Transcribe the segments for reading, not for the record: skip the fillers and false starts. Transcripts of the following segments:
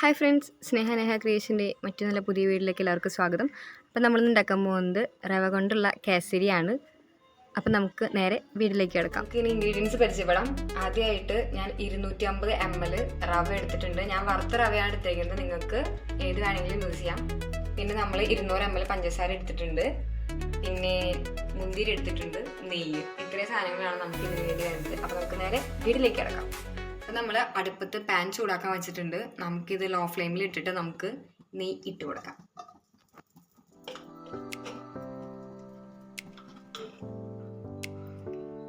Hi friends, സ്നേഹ ക്രിയേഷൻ്റെ മറ്റു നല്ല പുതിയ വീഡിയോയിലേക്ക് എല്ലാവർക്കും സ്വാഗതം. അപ്പോൾ നമ്മളിന്ന് ഉണ്ടാക്കാൻ പോകുന്നത് റവ കൊണ്ടുള്ള കേസരിയാണ്. അപ്പോൾ നമുക്ക് നേരെ വീട്ടിലേക്ക് കിടക്കാം. ഇനി ഇൻഗ്രീഡിയൻസ് പരിചയപ്പെടാം. ആദ്യമായിട്ട് ഞാൻ 250 ml റവ എടുത്തിട്ടുണ്ട്. ഞാൻ വറുത്ത റവയാണ് എടുത്തേക്കുന്നത്, നിങ്ങൾക്ക് ഏത് വേണമെങ്കിലും യൂസ് ചെയ്യാം. പിന്നെ നമ്മൾ 200 ml പഞ്ചസാര എടുത്തിട്ടുണ്ട്, പിന്നെ മുന്തിരി എടുത്തിട്ടുണ്ട്, നെയ്യ്. ഇത്രയും സാധനങ്ങളാണ് നമുക്ക് ഇതിന് വേണ്ടി വരുന്നത്. അപ്പോൾ നമുക്ക് നേരെ വീട്ടിലേക്ക് കിടക്കാം. അപ്പോൾ നമ്മൾ അടുപ്പത്ത് പാൻ ചൂടാക്കാൻ വെച്ചിട്ടുണ്ട്. നമുക്കിത് ലോ ഫ്ലെയിമിൽ ഇട്ടിട്ട് നമുക്ക് നെയ്യ് ഇട്ട് കൊടുക്കാം.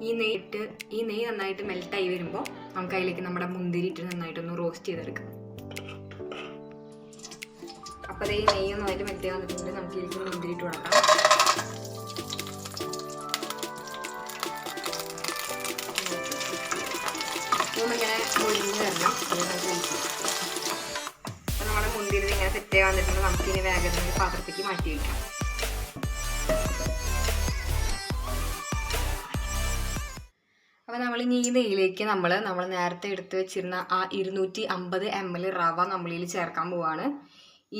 ഈ നെയ്യ് നന്നായിട്ട് മെൽട്ടായി വരുമ്പോൾ നമുക്ക് അതിലേക്ക് നമ്മുടെ മുന്തിരി ഇട്ട് നന്നായിട്ടൊന്ന് റോസ്റ്റ് ചെയ്തെടുക്കാം. അപ്പോൾ ഈ നെയ്യ് നന്നായിട്ട് മെൽറ്റ് വന്നിട്ടുണ്ട്. നമുക്ക് ഇതിലേക്ക് മുന്തിരി ഇട്ട് കൊടുക്കാം. ഇങ്ങനെ മുരിഞ്ഞ് വരണം. അപ്പോൾ നമ്മുടെ മുന്തിരി ഇങ്ങനെ സെറ്റ് ആയി വന്നിട്ടുണ്ട്. നമുക്കിനി വേഗം പാത്രത്തേക്ക് മാറ്റി വയ്ക്കാം. അപ്പോൾ നമ്മൾ ഇനി ഈ നെയ്യിലേക്ക് നമ്മൾ നേരത്തെ എടുത്ത് വെച്ചിരുന്ന ആ 250 ml റവ നമ്മളിൽ ചേർക്കാൻ പോവാണ്.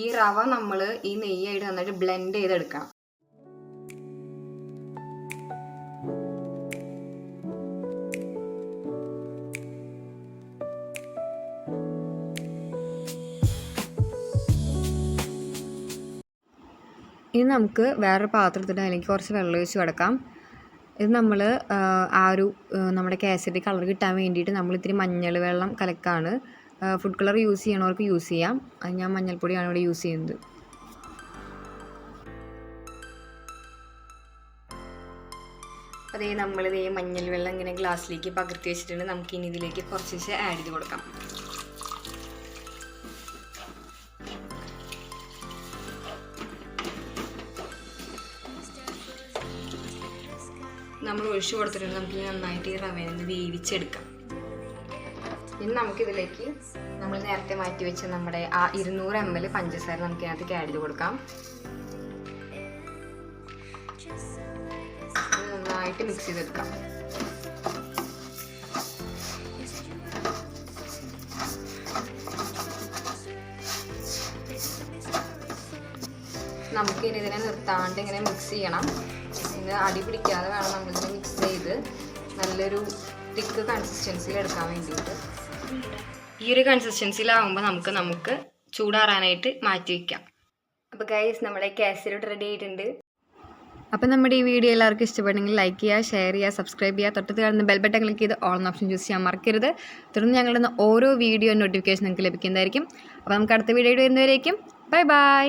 ഈ റവ നമ്മൾ ഈ നെയ്യായിട്ട് നന്നായിട്ട് ബ്ലെൻഡ് ചെയ്തെടുക്കണം. ഇനി നമുക്ക് വേറൊരു പാത്രത്തിൽ അതിലേക്ക് കുറച്ച് വെള്ളം ഒഴിച്ച് കിടക്കാം. ഇത് നമ്മൾ നമ്മുടെ കേസരി കളർ കിട്ടാൻ വേണ്ടിയിട്ട് നമ്മൾ ഇത്തിരി മഞ്ഞൾ വെള്ളം കലക്കാണ്. ഫുഡ് കളർ യൂസ് ചെയ്യണവർക്ക് യൂസ് ചെയ്യാം. അത് ഞാൻ മഞ്ഞൾപ്പൊടിയാണ് ഇവിടെ യൂസ് ചെയ്യുന്നത്. അതേ നമ്മളിത് മഞ്ഞൾ വെള്ളം ഇങ്ങനെ ഗ്ലാസ്സിലേക്ക് പകർത്തി വെച്ചിട്ടുണ്ട്. നമുക്കിനി ഇതിലേക്ക് കുറച്ച് ആഡ് ചെയ്ത് കൊടുക്കാം. നമ്മൾ ഒഴിച്ചു കൊടുത്തിട്ടുണ്ട്. നമുക്ക് നന്നായിട്ട് ഈ റവയൊന്ന് വേവിച്ചെടുക്കാം. ഇനി നമുക്കിതിലേക്ക് നമ്മൾ നേരത്തെ മാറ്റി വെച്ച നമ്മുടെ ആ 200 ml പഞ്ചസാര നമുക്ക് ഇതിനകത്തേക്ക് ആഡ് ചെയ്ത് കൊടുക്കാം. നന്നായിട്ട് മിക്സ് ചെയ്തെടുക്കാം. നമുക്കിനി ഇതിനെ നിർത്താണ്ട് ഇങ്ങനെ മിക്സ് ചെയ്യണം. ഇത് അടി പിടിക്കാതെ വേണം നമ്മളിത് മിക്സ് ചെയ്ത് നല്ലൊരു തിക്ക് കൺസിസ്റ്റൻസിയിൽ എടുക്കാൻ വേണ്ടിയിട്ട്. ഈ ഒരു കൺസിസ്റ്റൻസിയിലാവുമ്പോൾ നമുക്ക് ചൂടാറാനായിട്ട് മാറ്റി വയ്ക്കാം. അപ്പോൾ ഗൈസ്, നമ്മുടെ കേസരി റെഡി ആയിട്ടുണ്ട്. അപ്പോൾ നമ്മുടെ ഈ വീഡിയോ എല്ലാവർക്കും ഇഷ്ടപ്പെട്ടെങ്കിൽ ലൈക്ക് ചെയ്യുക, ഷെയർ ചെയ്യുക, സബ്സ്ക്രൈബ് ചെയ്യുക. തൊട്ടത്ത് കാണുന്ന ബെൽ ബട്ടൺ ക്ലിക്ക് ചെയ്ത് ഓൾ ഓപ്ഷൻ ചൂസ് ചെയ്യാൻ മറക്കരുത്. തുടർന്ന് ഞങ്ങളുടെ ഓരോ വീഡിയോ നോട്ടിഫിക്കേഷൻ നിങ്ങൾക്ക് ലഭിക്കുന്നതായിരിക്കും. അപ്പോൾ നമുക്ക് അടുത്ത വീഡിയോ വരുന്നവരേക്കും ബൈ ബൈ.